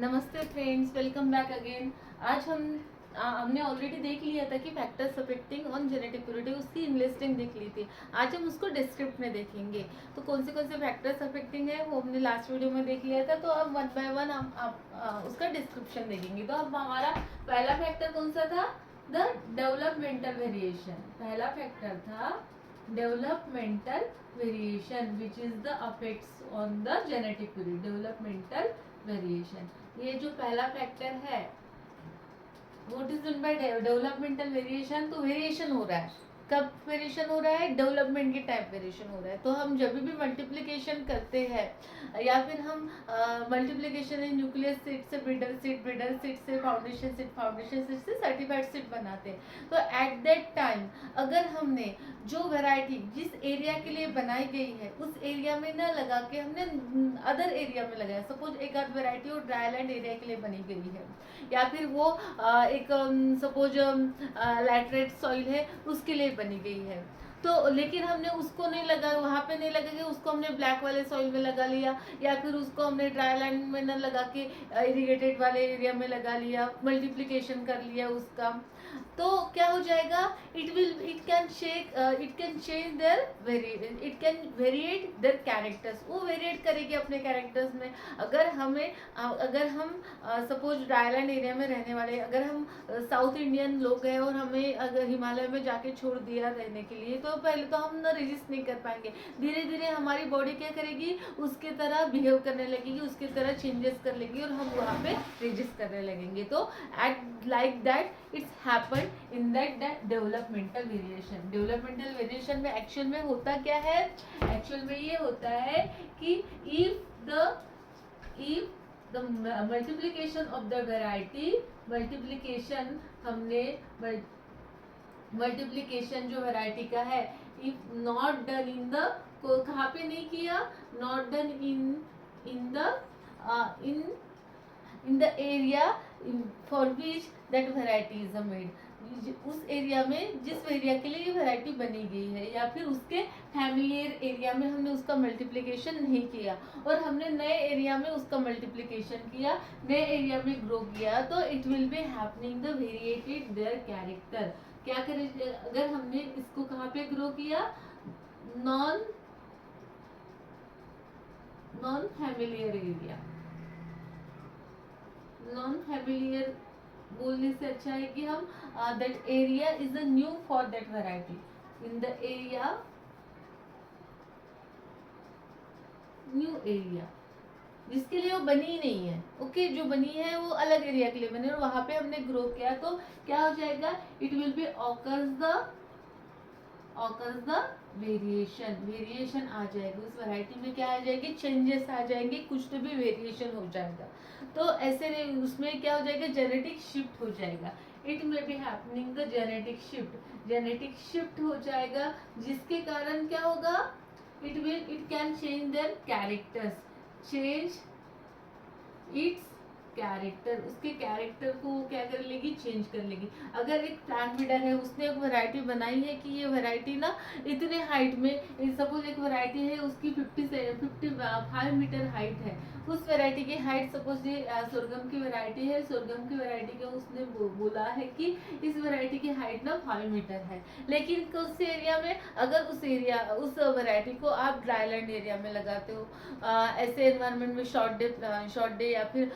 नमस्ते friends, welcome back again. आज हमने ऑलरेडी देख लिया था कि factors affecting on genetic purity, उसकी इनलिस्टिंग देख ली थी। आज हम उसको डिस्क्रिप्ट में देखेंगे। तो कौन से फैक्टर्स अफेक्टिंग है वो हमने लास्ट वीडियो में देख लिया था। तो अब वन बाय वन हम उसका डिस्क्रिप्शन देखेंगे। तो अब हमारा पहला फैक्टर कौन सा था? The developmental variation. पहला फैक्टर था developmental variation which is the affects on the genetic purity. Developmental variation, ये जो पहला फैक्टर है, what is mean by developmental variation? तो वेरिएशन हो रहा है। कब वेरिएशन हो रहा है? डेवलपमेंट के टाइप वेरिएशन हो रहा है। तो हम जब भी मल्टीप्लिकेशन करते हैं या फिर हम मल्टीप्लिकेशन है न्यूक्लियस सीड से ब्रीडर सीड से फाउंडेशन सीड से सर्टिफाइड सीड बनाते हैं। तो एट दैट टाइम अगर हमने जो वैरायटी जिस एरिया के लिए बनाई गई है उस एरिया में न लगा के हमने अदर एरिया में लगाया, सपोज एक आध वैरायटी और ड्राईलैंड एरिया के लिए बनी गई है, या फिर वो एक सपोज लैटरेट सॉइल है उसके लिए बनी गई है, तो लेकिन हमने उसको नहीं लगा, वहाँ पे नहीं लगा के उसको हमने ब्लैक वाले सॉइल में लगा लिया, या फिर उसको हमने ड्राई लैंड में न लगा के इरिगेटेड वाले एरिया में लगा लिया, मल्टीप्लिकेशन कर लिया उसका, तो क्या हो जाएगा? It can change there it can variate their characters. वो वेरिएट करेगी अपने कैरेक्टर्स में। अगर हम सपोज ड्राईलैंड एरिया में रहने वाले, अगर हम साउथ इंडियन लोग हैं और हमें अगर हिमालय में जाके छोड़ दिया रहने के लिए, तो पहले तो हम ना रेजिस्ट नहीं कर पाएंगे। धीरे धीरे हमारी बॉडी क्या करेगी? उसके तरह बिहेव करने लगेगी, उसके तरह चेंजेस कर लेगी और हम वहाँ पे रेजिस्ट करने लगेंगे। तो at like that it's happen in that developmental variation. Developmental variation में एक्चुअल में होता क्या है? एक्चुअल में ये होता है कि if the multiplication of the variety, multiplication हमने मल्टीप्लिकेशन जो वैरायटी का है, if not done in the, को कहाँ पे नहीं किया? Not done in the in in the area for which that variety is made. उस एरिया में जिस एरिया के लिए ये वैरायटी बनी गई है, या फिर उसके फैमिलियर एरिया में हमने उसका मल्टीप्लिकेशन नहीं किया और हमने नए एरिया में उसका मल्टीप्लिकेशन किया, नए एरिया में ग्रो किया, तो it will be happening the variated their character. क्या करें? अगर हमने इसको कहाँ पे ग्रो किया? Non non familiar area. Non familiar बोलने से अच्छा है कि हम that area is a new for that variety. In the area, new area जिसके लिए वो बनी ही नहीं है, ओके, जो बनी है वो अलग एरिया के लिए बनी और वहां पे हमने ग्रो किया, तो क्या हो जाएगा? It will be occurs the variation. Variation आ जाएगी उस वैरायटी में। क्या आ जाएगी? चेंजेस आ जाएंगे, कुछ तो भी वेरिएशन हो जाएगा। तो ऐसे उसमें क्या हो जाएगा? जेनेटिक शिफ्ट हो जाएगा। It may be happening the genetic shift. Genetic shift हो जाएगा जिसके कारण क्या होगा? It can change their characters, change it's character. उसके कैरेक्टर को वो क्या कर लेगी? चेंज कर लेगी। अगर एक प्लांट ब्रीडर है, उसने एक वैरायटी बनाई है कि ये वैरायटी ना इतने हाइट में, सपोज एक वैरायटी है उसकी 55 मीटर हाइट है, उस वैरायटी की हाइट, सपोज ये सोरगम की वैरायटी है, सोरगम की वैरायटी का उसने बोला है कि इस वैरायटी की हाइट ना 5 मीटर है, लेकिन उस एरिया में, अगर उस वैरायटी को आप ड्राईलैंड एरिया में लगाते हो, ऐसे एनवायरनमेंट में शॉर्ट डे या फिर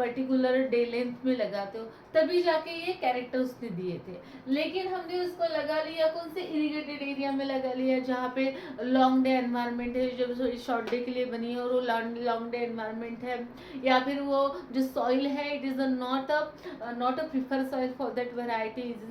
पर्टिकुलर डे लेंथ में लगाते हो, तभी जाके ये कैरेक्टर उसने दिए थे। लेकिन हमने उसको लगा लिया कौन से? इरिगेटेड एरिया में लगा लिया, जहाँ पे लॉन्ग डे एनवायरनमेंट है, जब शॉर्ट डे के लिए बनी है और वो लॉन्ग डे एनवायरनमेंट है, या फिर वो जो सॉइल है, it is not a prefer soil for that variety, it is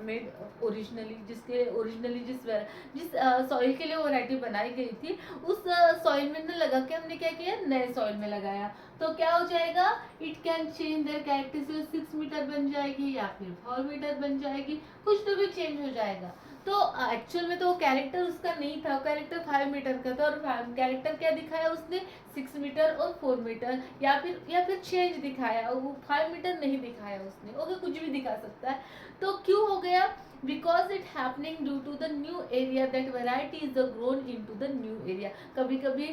made originally, originally जिस सॉइल के लिए वैरायटी बनाई गई थी, उस सॉइल में न लगा के हमने क्या किया? नए सॉइल में लगाया। तो क्या हो जाएगा? It can change their character. 6 metre बन जाएगी या फिर 4 मीटर बन जाएगी, कुछ तो भी चेंज हो जाएगा। तो एक्चुअल में तो वो कैरेक्टर उसका नहीं था, वो कैरेक्टर 5 मीटर का था, और कैरेक्टर क्या दिखाया उसने? 6 मीटर और 4 मीटर, या फिर चेंज दिखाया, वो 5 मीटर नहीं दिखाया उसने। ओके, कुछ भी दिखा सकता है। तो क्यों हो गया? because it happening due to the new area, that variety is grown into the new area। कभी कभी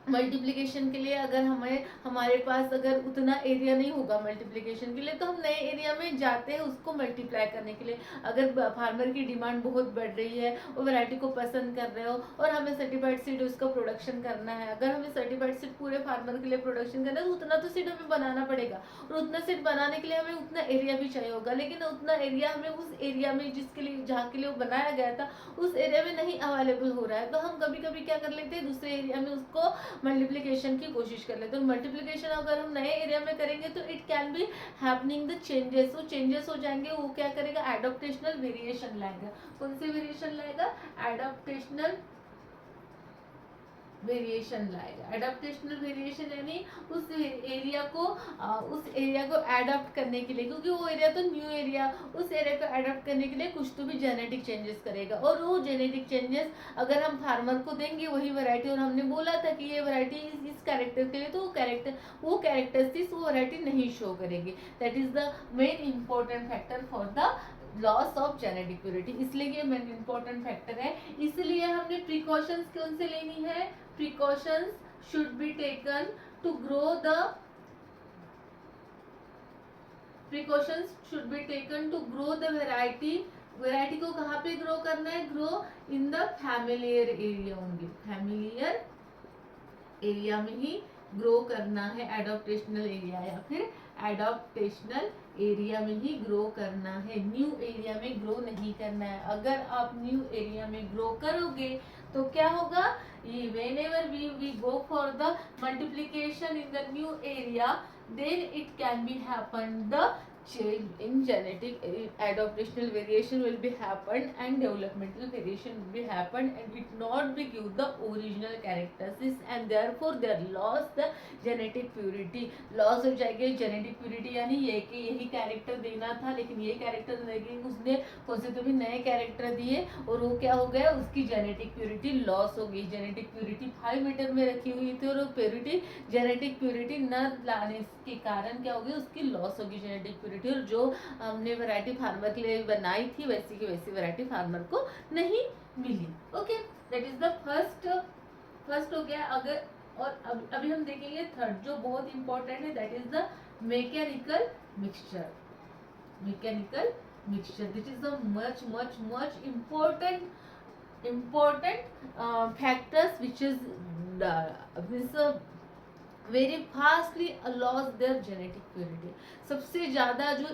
मल्टीप्लिकेशन के लिए अगर हमारे पास अगर उतना एरिया नहीं होगा मल्टीप्लिकेशन के लिए, तो हम नए एरिया में जाते हैं उसको मल्टीप्लाई करने के लिए। अगर फार्मर की डिमांड बहुत बढ़ रही है और वैरायटी को पसंद कर रहे हो और हमें सर्टिफाइड सीड उसका प्रोडक्शन करना है, अगर हमें सर्टिफाइड सीड पूरे फार्मर के लिए प्रोडक्शन करना है, तो उतना तो सीड हमें बनाना पड़ेगा, और उतना सीड बनाने के लिए हमें उतना एरिया भी चाहिए होगा। लेकिन उतना एरिया हमें उस एरिया में जिसके लिए जहाँ के लिए वो बनाया गया था उस एरिया में नहीं अवेलेबल हो रहा है, तो हम कभी कभी क्या कर लेते हैं, दूसरे एरिया में उसको मल्टीप्लिकेशन की कोशिश कर लेते हैं। मल्टीप्लिकेशन अगर हम नए एरिया में करेंगे तो it can B happening the changes, वो चेंजेस हो जाएंगे, वो क्या करेगा, एडॉप्टेशनल वेरिएशन लाएगा। कौन से वेरिएशन लाएगा, एडॉप्टेशनल वेरिएशन लाएगा। एडाप्टेशनल वेरिएशन यानी उस एरिया को एडाप्ट करने के लिए, क्योंकि वो एरिया तो न्यू एरिया, उस एरिया को एडाप्ट करने के लिए कुछ तो भी जेनेटिक चेंजेस करेगा, और वो जेनेटिक चेंजेस अगर हम फार्मर को देंगे वही वैरायटी, और हमने बोला था कि ये वैरायटी इस कैरेक्टर के लिए, तो वो कैरेक्टरिस्टिक्स वो वैरायटी नहीं शो करेगी। That is the main important factor for the loss of genetic purity, इसलिए ये मेन इंपॉर्टेंट फैक्टर है। इसलिए हमने प्रिकॉशंस कौन से लेनी है, precautions should be taken to grow the precautions should be taken to grow the variety को कहाँ पे ग्रो करना है, grow in the familiar area only, familiar area में ही ग्रो करना है, एडॉप्टेशनल एरिया या फिर एडॉप्टेशनल एरिया में ही ग्रो करना है, न्यू एरिया में ग्रो नहीं करना है। अगर आप न्यू एरिया में ग्रो करोगे तो क्या होगा, whenever we go for the multiplication in the new area, then it can be happen the change in genetic adaptational variation will be happened and developmental variation will be happened, and it not be give the original characteristics, and therefore they lost the genetic purity, loss हो जाएगी genetic purity, यानी ये कि यही character देना था लेकिन ये कैरेक्टर नहीं, उसने कौन से तो भी नए कैरेक्टर दिए और वो क्या हो गया, उसकी जेनेटिक प्योरिटी लॉस हो गई। जेनेटिक प्योरिटी 5 मीटर में रखी हुई थी और प्योरिटी जेनेटिक प्योरिटी न लाने के कारण क्या होगी, उसकी लॉस होगी जेनेटिक प्योरिटी, और जो हमने वैरायटी फार्मर के लिए बनाई थी वैसी की वैसी वैरायटी फार्मर को नहीं मिली। Okay, that is the first हो गया। अगर और अभी हम देखेंगे थर्ड जो बहुत इंपॉर्टेंट है, that is the mechanical mixture. Mechanical mixture, this is the much important factors which is very fastly lost their genetic purity। सबसे ज़्यादा जो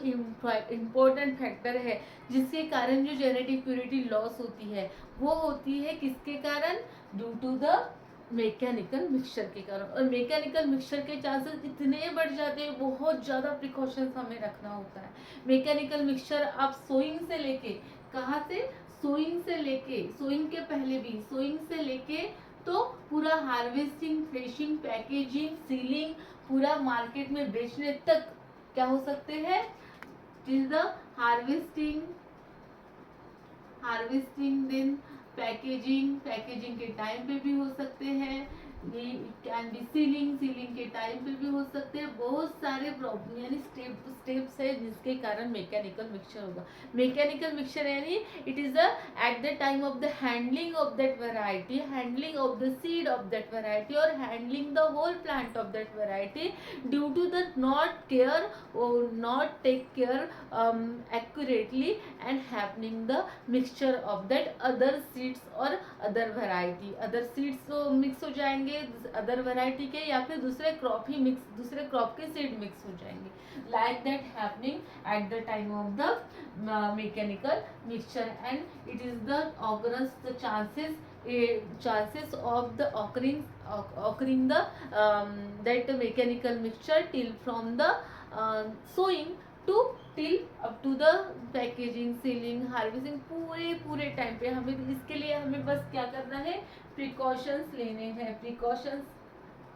इम्पोर्टेंट फैक्टर है जिसके कारण जो जेनेटिक प्योरिटी लॉस होती है वो होती है किसके कारण, due to the mechanical mixture के कारण। और मैकेनिकल मिक्सचर के चांसेस इतने बढ़ जाते हैं, बहुत ज़्यादा प्रिकॉशंस हमें रखना होता है। मैकेनिकल मिक्सचर आप सोइंग से लेके, कहाँ से, सोइंग से लेके, सोइंग के पहले भी, सोइंग से लेके तो पूरा हार्वेस्टिंग, थ्रेशिंग, पैकेजिंग, सीलिंग, पूरा मार्केट में बेचने तक क्या हो सकते हैं, is the harvesting then packaging के टाइम पे भी हो सकते हैं, ये कैन बी सीलिंग के टाइम पे भी हो सकते हैं। बहुत सारे प्रॉब्लम यानी स्टेप्स है जिसके कारण मैकेनिकल मिक्सचर होगा। मैकेनिकल मिक्सचर यानी it is at the time of the handling of that variety, handling of the seed of that variety और handling the whole plant of that variety, due to the not care और not take care accurately and happening the mixture of that other seeds और other variety. Other seeds mix हो जाएंगे other variety के, या फिर दूसरे crop के seed mix हो जाएंगे, like that happening at the time of the mechanical mixture, and it is the occurrence the chances of the occurring the that mechanical mixture till from the sowing to till up to the packaging, ceiling, harvesting, पूरे time पे हमें, इसके लिए हमें बस क्या करना है, प्रिकॉशंस लेने हैं।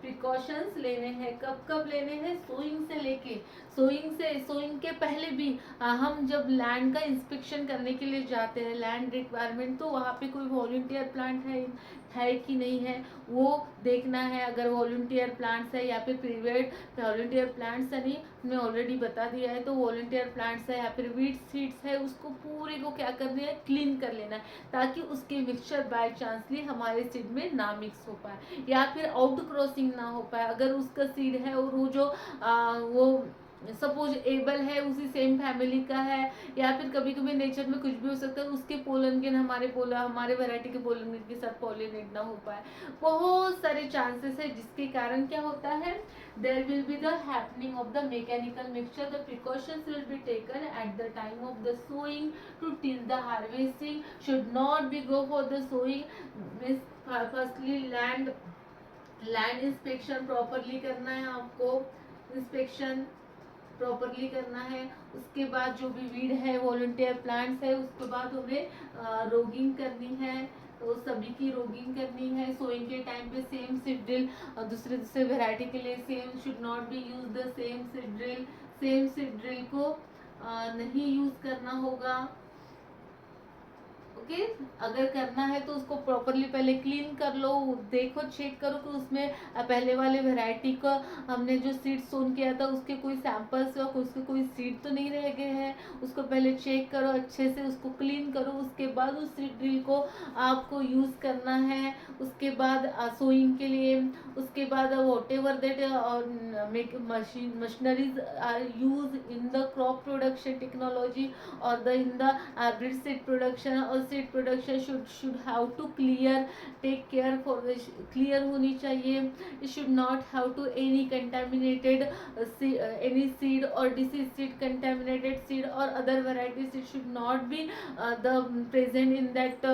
प्रिकॉशंस लेने हैं, कब लेने हैं, सोइंग सोइंग के पहले भी हम जब लैंड का इंस्पेक्शन करने के लिए जाते हैं, लैंड रिक्वायरमेंट, तो वहाँ पे कोई वॉलंटियर प्लांट है कि नहीं है वो देखना है। अगर वॉलंटियर प्लांट्स है या फिर प्राइवेट वॉलंटियर प्लांट्स है, नहीं हमने ऑलरेडी बता दिया है, तो वॉलंटियर प्लांट्स है या फिर वीड सीड्स है, उसको पूरे को क्या करना है, क्लीन कर लेना है, ताकि उसके मिक्सचर बाय चांसली हमारे सीड में ना मिक्स हो पाए या फिर आउट क्रॉसिंग ना हो पाए। अगर उसका सीड है और वो जो वो सपोज एबल है, उसी सेम फैमिली का है, या फिर कभी कभी नेचर में कुछ भी हो सकता है, उसके पोलन के हमारे वैरायटी के पोलन के साथ पॉलिनेट ना हो पाए। बहुत सारे चांसेस है, जिसके कारण क्या होता है, there will be the happening of the mechanical mixture. The precautions will be taken at the time of the sowing to till the harvesting. Should not be go for the sowing. Firstly land inspection properly करना है आपको, inspection properly करना है। उसके बाद जो भी weed है, वॉलंटियर प्लांट्स है, उसके बाद हमें रोगिंग करनी है, तो सभी की रोगिंग करनी है। सोइंग के टाइम पे सेम सीड ड्रिल, दूसरे दूसरे वेराइटी के लिए same, should not B use the same seed drill, same seed drill को नहीं यूज करना होगा। ओके, अगर करना है तो उसको प्रॉपरली पहले क्लीन कर लो, देखो चेक करो कि उसमें पहले वाले वैरायटी का हमने जो सीड सोन किया था उसके कोई सैंपल्स या उसके कोई सीड तो नहीं रह गए हैं, उसको पहले चेक करो अच्छे से, उसको क्लीन करो, उसके बाद उस सीड ड्रिल को आपको यूज़ करना है। उसके बाद सोइंग के लिए, उसके बाद whatever that make machineries are use in the crop production technology और the in the hybrid seed production. और seed production should have to take care for clear होनी चाहिए। It should not have to any contaminated any seed और disease seed, contaminated seed और other variety seed should not be the present in that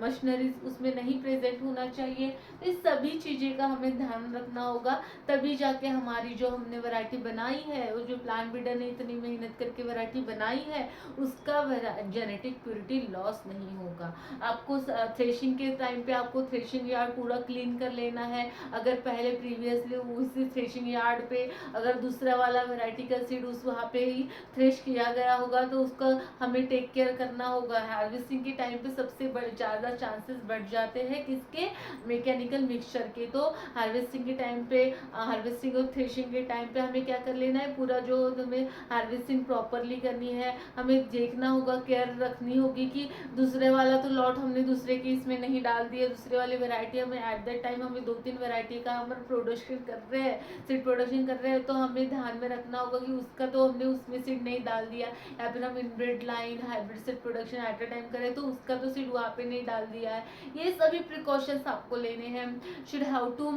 machineries, उसमें नहीं present होना चाहिए। तो इस सभी चीज़ें का हमें ध्यान रखना होगा, तभी जाके हमारी जो हमने वैरायटी बनाई है, वो जो प्लांट ब्रीडर ने इतनी मेहनत करके वैरायटी बनाई है, उसका जेनेटिक प्योरिटी लॉस नहीं होगा। आपको थ्रेशिंग के टाइम पे आपको थ्रेशिंग यार्ड पूरा क्लीन कर लेना है। अगर पहले प्रीवियसली उसी थ्रेशिंग यार्ड पे अगर दूसरा वाला वैरायटी का सीड उस वहाँ पे ही थ्रेश किया गया होगा, तो उसका हमें टेक केयर करना होगा। हार्वेस्टिंग के टाइम पे सबसे ज़्यादा चांसेस बढ़ जाते हैं किसके, मैकेनिकल मिक्सचर के। तो हार्वेस्टिंग के टाइम पे, हार्वेस्टिंग और थ्रेशिंग के टाइम पे हमें क्या कर लेना है, पूरा जो हमें हार्वेस्टिंग प्रॉपरली करनी है, हमें देखना होगा, केयर रखनी होगी कि दूसरे वाला तो लॉट हमने दूसरे के इसमें नहीं डाल दिया, दूसरे वाली वैरायटी हमें एट दैट टाइम हमें 2-3 वैरायटी का हम प्रोडक्शन कर रहे हैं, सीड प्रोडक्शन कर रहे हैं, तो हमें ध्यान में रखना होगा कि उसका तो हमने उसमें सीड नहीं डाल दिया, या फिर हम inbred line hybrid seed production at a time करें तो उसका तो सीड वहाँ पे नहीं डाल दिया है। ये सभी प्रिकॉशंस आपको लेने हैं। Should have to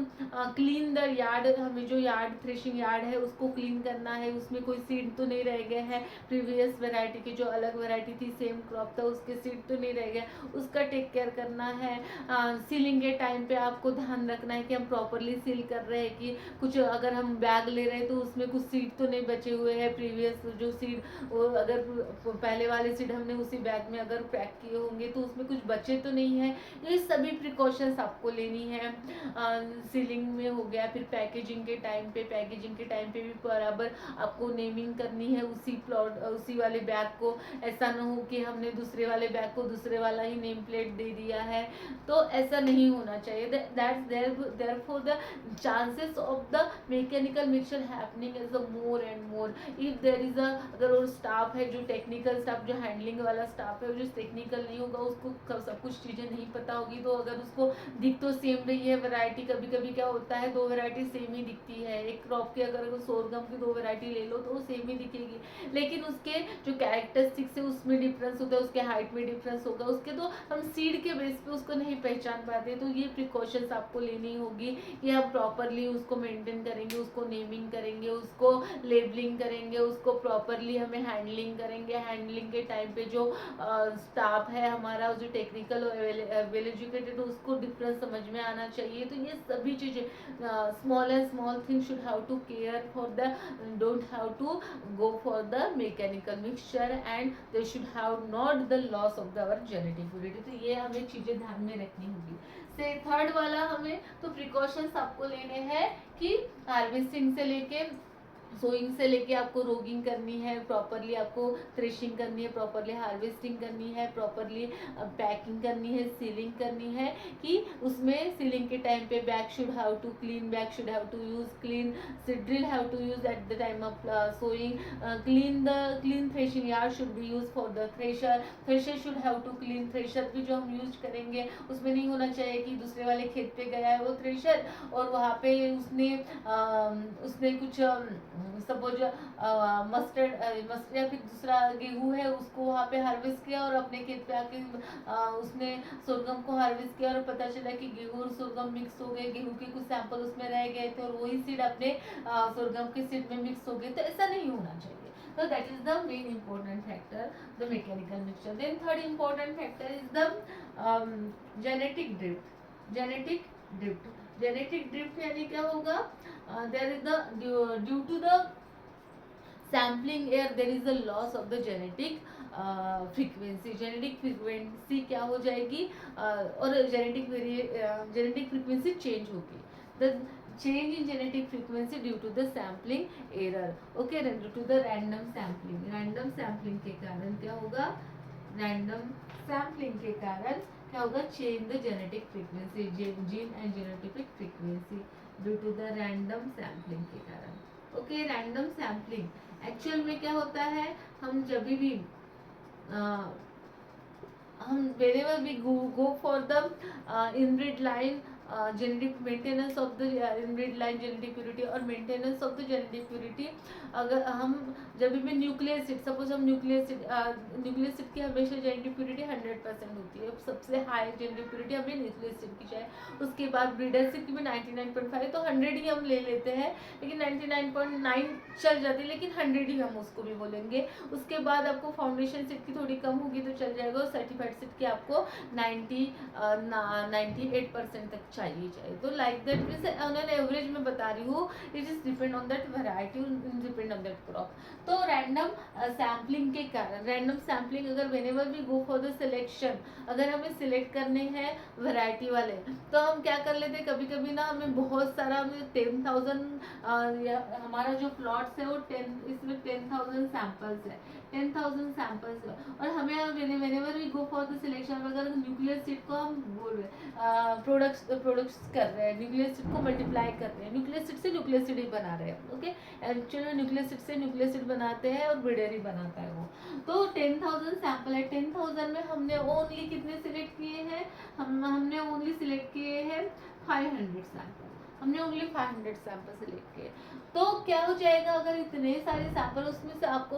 clean the yard, हमें जो यार्ड थ्रेशिंग यार्ड है उसको क्लीन करना है, उसमें कोई सीड तो नहीं रह गए हैं, प्रीवियस वैरायटी की जो अलग वैरायटी थी सेम क्रॉप था उसके सीड तो नहीं रह गए, उसका टेक केयर करना है। सीलिंग के टाइम पे आपको ध्यान रखना है कि हम प्रॉपरली सील कर रहे हैं, कि कुछ अगर हम बैग ले रहे हैं तो उसमें कुछ सीड तो नहीं बचे हुए हैं, प्रीवियस जो सीड अगर पहले वाले सीड हमने उसी बैग में अगर पैक किए होंगे तो उसमें कुछ बचे तो नहीं है। ये सभी प्रिकॉशंस आपको लेनी है। सीलिंग में हो गया, फिर पैकेजिंग के टाइम पे भी बराबर आपको नेमिंग करनी है उसी वाले बैग को। ऐसा ना हो कि हमने दूसरे वाले बैग को दूसरे वाला ही नेम प्लेट दे दिया है, तो ऐसा नहीं होना चाहिए। That's therefore the chances of the mechanical mixture happening is the more and more. If there is अगर वो स्टाफ है जो टेक्निकल स्टाफ, जो हैंडलिंग वाला स्टाफ है, जो टेक्निकल नहीं होगा, उसको सब कुछ चीज़ें नहीं पता होगी, तो अगर उसको दिख तो सेम रही है वैरायटी, कभी कभी क्या होता है 2 वैरायटी सेम ही दिखती है, एक क्रॉप की अगर सोरगम की 2 वैरायटी ले लो तो वो सेम ही दिखेगी, लेकिन उसके जो कैरेक्टरिस्टिक्स है उसमें डिफरेंस होता है, उसके हाइट में डिफरेंस होगा, उसके तो हम सीड के बेस पे उसको नहीं पहचान पाते। तो ये प्रिकॉशंस आपको लेनी होगी कि हम प्रॉपरली उसको मेंटेन करेंगे, उसको नेमिंग करेंगे, उसको लेबलिंग करेंगे, उसको प्रॉपरली हमें हैंडलिंग करेंगे। हैंडलिंग के टाइम पे जो स्टाफ है हमारा, जो टेक्निकल और वेल एजुकेटेड, उसको डिफरेंस समझ में आना चाहिए। तो ये सभी चीज़ें small thing should have to care for the, don't have to go for the mechanical mixture and they should have not the loss of the our genetic purity। तो ये हमें चीजें ध्यान में रखनी होगी। से थर्ड वाला हमें तो प्रिकॉशंस आपको लेने हैं कि हार्वेस्टिंग से लेके सोइंग से लेके आपको रोगिंग करनी है, प्रॉपरली आपको थ्रेशिंग करनी है, प्रॉपरली हार्वेस्टिंग करनी है, प्रॉपरली पैकिंग करनी है, सीलिंग करनी है, कि उसमें सीलिंग के टाइम पे bag should have to clean, bag should have to use clean, drill have to use at the time of sowing, clean threshing yard should be use for the thresher, thresher should have to clean, thresher भी जो हम use करेंगे उसमें नहीं होना चाहिए कि दूसरे वाले खेत पे गया है वो थ्रेशर और वहाँ पे उसने कुछ सपोज मस्टर्ड मस्टर्ड या फिर दूसरा गेहूं है उसको वहाँ पे हार्वेस्ट किया और अपने खेत पे आके उसने सोरगम को हार्वेस्ट किया और पता चला कि गेहूं और सोरगम मिक्स हो गए, गेहूं के कुछ सैंपल उसमें रह गए थे और वही सीड अपने सोरगम के सीड में मिक्स हो गए, तो ऐसा नहीं होना चाहिए. So that is the main important factor, the mechanical mixture. Then third important factor is the genetic drift. Genetic drift. Genetic drift यानी क्या होगा? There is the due to the sampling air there is a loss of the genetic frequency. genetic frequency क्या हो जाएगी और genetic frequency change होगी. The change in genetic frequency due to the sampling error. Okay, due to the random sampling. random sampling के कारण क्या होगा? random sampling के कारण क्या होगा? change the genetic frequency, gene and genetic frequency due to the random sampling के कारण. ओके, रैंडम सैम्पलिंग एक्चुअल में क्या होता है, हम जब भी हम whenever we go for the inbred line genetic maintenance of the inbred line genetic purity और maintenance of the genetic purity, अगर हम जब भी न्यूक्लियस एसिड, सपोज हम न्यूक्लियस एसिड की हमेशा जेनेटिक प्योरिटी 100% होती है, सबसे हाई जेनेटिक प्योरिटी हमें न्यूक्लियस एसिड की चाहिए. उसके बाद ब्रीडर एसिड की भी 99.5, तो 100 ही हम ले लेते हैं, लेकिन 99.9 चल जाती है, लेकिन 100 ही हम उसको भी बोलेंगे. उसके बाद आपको फाउंडेशन एसिड की थोड़ी कम होगी तो चल जाएगा, और सर्टिफाइड एसिड की आपको 98% तक चाहिए. तो like that on an average मैं बता रही हूँ, it is depend on that variety, depend on that crop. तो रैंडम सैम्पलिंग के कारण, रैंडम सैम्पलिंग अगर whenever we go for the selection, अगर हमें सिलेक्ट करने हैं वैरायटी वाले, तो हम क्या कर लेते हैं, कभी कभी ना हमें बहुत सारा, हमें 10,000 हमारा जो प्लॉट्स है वो 10, इसमें 10,000 सैंपल्स है, 10,000 सैंपल्स है, और हमें whenever we go for the selection, अगर न्यूक्लियस सीड को हम बोल रहे प्रोडक्ट्स कर रहे हैं, न्यूक्लियस सीड को मल्टीप्लाई कर रहे हैं, न्यूक्लियस सीड से न्यूक्लियस सीड ही बना रहे हैं. ओके, एक्चुअली न्यूक्लियस सीड से न्यूक्लियस सीड बनाते हैं और ब्रीडर ही बनाता है वो. तो 10,000 सैंपल है, 10,000 में हमने ओनली कितने सिलेक्ट किए हैं, हमने ओनली सिलेक्ट किए हैं 500 सैंपल, हमने ओनली 500 सैंपल सिलेक्ट किए. तो क्या हो जाएगा, अगर इतने सारे सैंपल, उसमें से आपको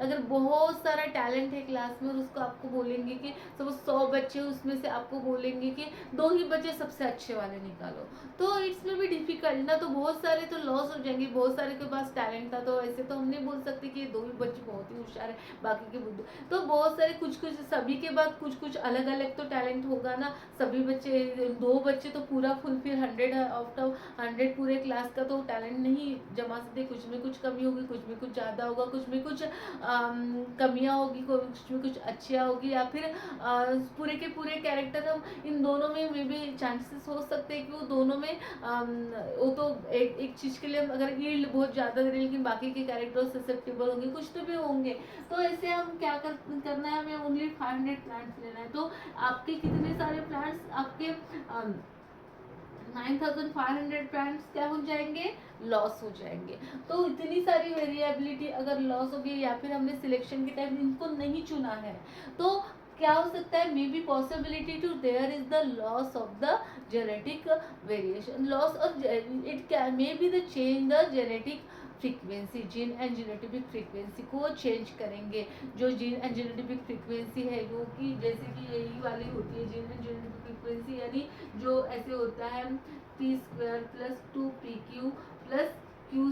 अगर बहुत सारा टैलेंट है क्लास में और उसको आपको बोलेंगे कि सब 100 बच्चे, उसमें से आपको बोलेंगे कि 2 ही बच्चे सबसे अच्छे वाले निकालो, तो इट्स में भी डिफिकल्ट ना, तो बहुत सारे तो लॉस हो जाएंगे. बहुत सारे के पास टैलेंट था, तो ऐसे तो हम नहीं बोल सकते कि 2 ही बच्चे बहुत ही होशियार है, बाकी के बुद्धू. तो बहुत सारे कुछ सभी के बाद कुछ अलग अलग तो टैलेंट होगा ना. सभी बच्चे, 2 बच्चे तो पूरा फुलफिल 100 आउट ऑफ 100 पूरे क्लास का तो टैलेंट नहीं जमा सकते, कुछ में कुछ कमी होगी, कुछ में कुछ ज़्यादा होगा, कुछ में कुछ कमियां होगी, कुछ में कुछ अच्छियाँ होगी, या फिर पूरे के पूरे कैरेक्टर हम इन दोनों में भी चांसेस हो सकते हैं कि वो दोनों में वो तो एक चीज़ के लिए अगर यील्ड बहुत ज़्यादा दे रहे लेकिन बाकी के कैरेक्टर ससेप्टेबल होंगे, कुछ तो भी होंगे. तो ऐसे हम क्या करना है, हमें ओनली 500 प्लांट्स लेना है. तो आपके कितने सारे प्लांट्स, आपके 9,500 प्लांट्स क्या हो जाएंगे, लॉस हो जाएंगे. तो इतनी सारी वेरिएबिलिटी अगर लॉस हो गई, या फिर हमने सिलेक्शन के टाइम इनको नहीं चुना है, तो क्या हो सकता है, may be possibility to there is the loss of the genetic variation, loss of it can may be the change the genetic frequency, gene and genetic frequency को चेंज करेंगे. जो जीन एंड जेनेटिक फ्रीक्वेंसी है जो कि जैसे कि यही वाली होती है जीन एंड जेनेटिक फ्रीक्वेंसी, यानी जो ऐसे होता है p² plus 2pq plus q²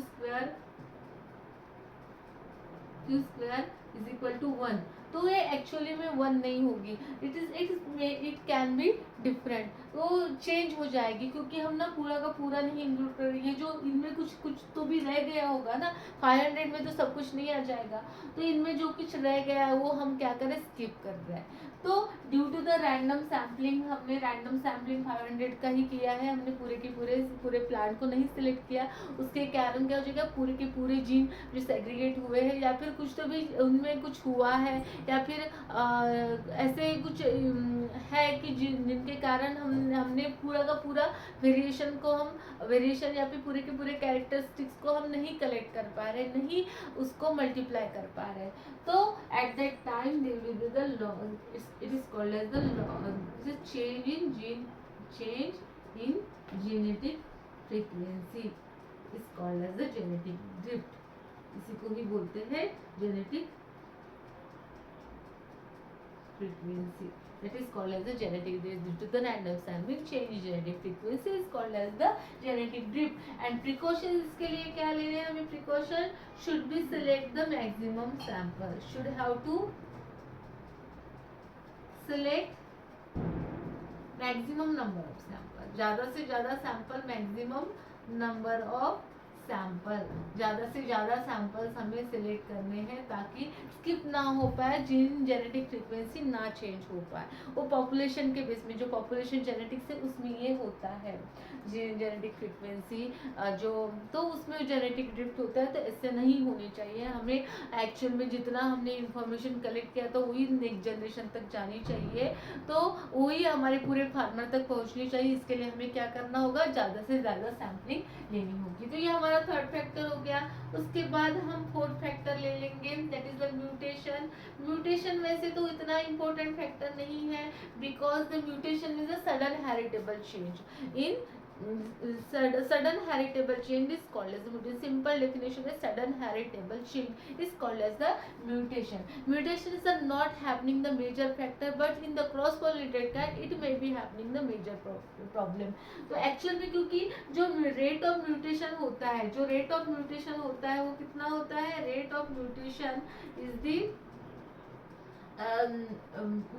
is equal to 1, तो ये एक्चुअली में 1 नहीं होगी, इट कैन बी डिफरेंट, वो चेंज हो जाएगी, क्योंकि हम ना पूरा का पूरा नहीं इंक्लूड कर रही है, जो इनमें कुछ कुछ तो भी रह गया होगा ना, 500 में तो सब कुछ नहीं आ जाएगा, तो इनमें जो कुछ रह गया है वो हम क्या करें, स्किप कर रहे हैं। तो due to the random sampling, हमने रैंडम सैम्पलिंग 500 का ही किया है, हमने पूरे के पूरे प्लांट को नहीं सिलेक्ट किया, उसके कारण क्या हो जाएगा, पूरे के पूरे जीन जो सेग्रीगेट हुए हैं, या फिर कुछ तो भी उनमें कुछ हुआ है, या फिर ऐसे कुछ है कि जिनके कारण हमने पूरा का पूरा वेरिएशन या फिर पूरे के पूरे कैरेक्टरिस्टिक्स को हम नहीं कलेक्ट कर पा रहे, नहीं उसको मल्टीप्लाई कर पा रहे, तो at that time there will be the loss, it is called as the loss, change in genetic frequency is called as the genetic drift, इसी को ही बोलते हैं genetic frequency, that is called as the genetic drift. Due to the random sampling, change in genetic frequency is called as the genetic drift. And precautions इसके लिए क्या लेने हैं हमें, precaution should be select the maximum sample, should have to select maximum number of sample, ज़्यादा से ज़्यादा sample, maximum number of sample, ज़्यादा से ज़्यादा सैंपल्स हमें सिलेक्ट करने हैं ताकि स्किप ना हो पाए, जीन जेनेटिक फ्रीक्वेंसी ना चेंज हो पाए, वो पॉपुलेशन के बेस में, जो पॉपुलेशन जेनेटिक्स है उसमें ये होता है जेनेटिक फ्रीक्वेंसी जो, तो उसमें जेनेटिक ड्रिफ्ट होता है, तो ऐसे नहीं होनी चाहिए, हमें एक्चुअल में जितना हमने इंफॉर्मेशन कलेक्ट किया तो वही नेक्स्ट जनरेशन तक जानी चाहिए, तो वही हमारे पूरे फार्मर तक पहुंचनी चाहिए, इसके लिए हमें क्या करना होगा, ज़्यादा से ज़्यादा सैम्पलिंग लेनी होगी। तो ये हमारा थर्ड फैक्टर हो गया। उसके बाद हम फोर्थ फैक्टर ले लेंगे, that is the mutation. Mutation वैसे तो इतना इम्पोर्टेंट फैक्टर नहीं है, because the mutation is a sudden heritable change in sudden heritable change is called as the mutation. Simple definition is sudden heritable change is called as the mutation. Mutation is not happening the major factor, but in the cross pollinated kind it may be happening the major problem. तो actual में क्योंकि जो rate of mutation होता है, वो कितना होता है, rate of mutation is the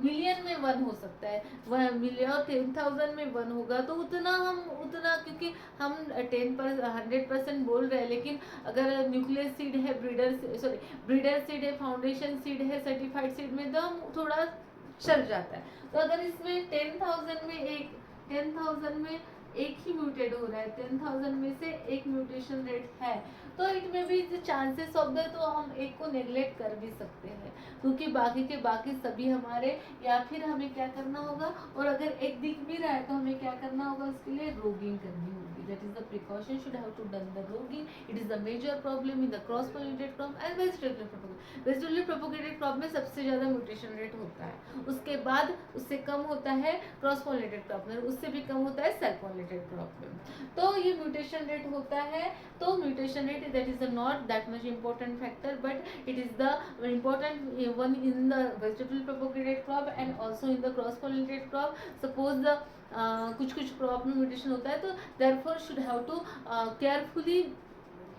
million में 1 हो सकता है, वह मिलियन और 10,000 में 1 होगा, तो उतना क्योंकि हम 100% बोल रहे हैं, लेकिन अगर न्यूक्लियस सीड है, ब्रीडर सीड है, फाउंडेशन सीड है, सर्टिफाइड सीड में तो हम थोड़ा चल जाता है। तो अगर इसमें 10,000 में एक ही म्यूटेट हो रहा है, 10,000 में से एक म्यूटेशन रेट है, तो इट में भी चांसेस ऑफ द, तो हम एक को नेग्लेक्ट कर भी सकते हैं, क्योंकि बाकी के बाकी सभी हमारे, या फिर हमें क्या करना होगा, और अगर एक दिख भी रहा है तो हमें क्या करना होगा, उसके लिए रोगिंग करनी होगी, that is the precaution should have to done the roguing, it is the major problem in the cross pollinated crop and vegetably propagated crop में सबसे ज़्यादा म्यूटेशन रेट होता है, उसके बाद उससे कम होता है क्रॉस पोलिनेटेड क्रॉप में, उससे भी कम होता है सेल्फ पोलिनेटेड क्रॉप में, तो ये म्यूटेशन रेट होता है। तो mutation rate that is not that much important factor, but it is the important one in the vegetable propagated crop and also in the cross pollinated crop. Suppose the कुछ crop में mutation होता है, तो therefore should have to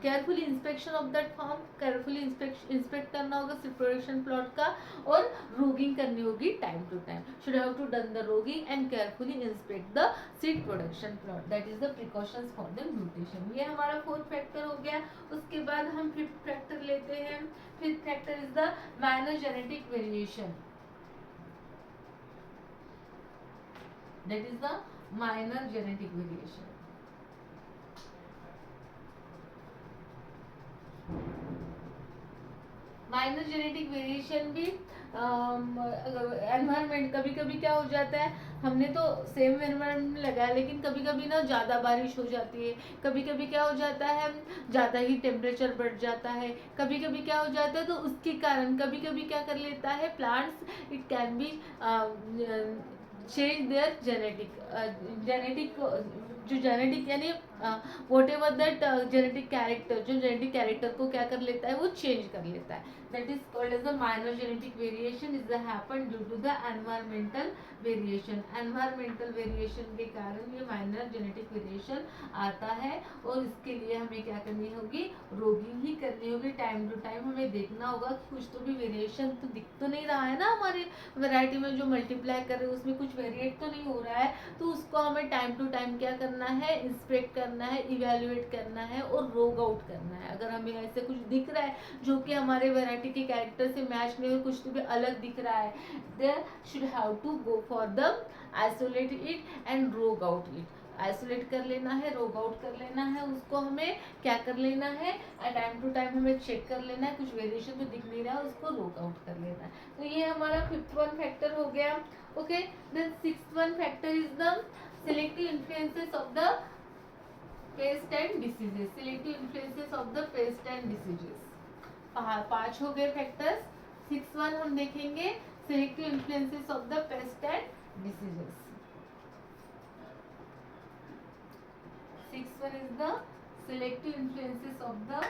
carefully inspection of that farm, carefully inspect करना होगा production plot का, और roguing करनी होगी time to time, should have to done the rogging and carefully inspect the seed production plot, that is the precautions for the mutation. ये हमारा fourth factor हो गया। उसके बाद हम फिफ्थ फैक्टर लेते हैं। Fifth factor is the minor genetic variation, that is the minor genetic variation. Minor genetic variation भी एनवायरनमेंट, कभी कभी क्या हो जाता है, हमने तो सेम एनवायरनमेंट में लगाया, लेकिन कभी कभी ना ज़्यादा बारिश हो जाती है, कभी कभी क्या हो जाता है, ज़्यादा ही टेम्परेचर बढ़ जाता है, कभी कभी क्या हो जाता है, तो उसके कारण कभी कभी क्या कर लेता है plants, it can B change their genetic जो जेनेटिक यानी what ever that genetic character, जो जेनेटिक कैरेक्टर को क्या कर लेता है, वो चेंज कर लेता है. That is called as the minor genetic variation is the happen due to the environmental variation. Environmental variation के कारण ये माइनर जेनेटिक वेरिएशन आता है, और इसके लिए हमें क्या करनी होगी, रोगिंग ही करनी होगी. टाइम टू टाइम हमें देखना होगा कि कुछ तो भी वेरिएशन तो दिख तो नहीं रहा है ना हमारे वैरायटी में, जो मल्टीप्लाई कर रहे हैं उसमें कुछ वेरिएट तो नहीं हो रहा है. तो उसको हमें टाइम टू टाइम क्या करना है, इंस्पेक्ट करना है, इवेल्युएट करना है और रोग आउट करना है. अगर हमें ऐसे कुछ दिख रहा है जो कि हमारे वैरायटी के कैरेक्टर से मैच नहीं हो, कुछ तो भी अलग दिख रहा है, they should have to go for the isolate it and rogue out it. Isolate कर लेना है, रोग आउट कर लेना है, उसको हमें क्या कर लेना है, टाइम टू टाइम हमें चेक कर लेना है, कुछ वेरिएशन तो दिख नहीं रहा है, उसको रोग आउट कर लेना है. तो ये हमारा 5th वन फैक्टर हो गया. Okay, then 6th one factor is the selective influences of the pest and diseases. Selective influences of the pest and diseases. 5 हो गए फैक्टर्स. 6th वन हम देखेंगे, selective influences of the pest and diseases. 6th one is the selective influences of the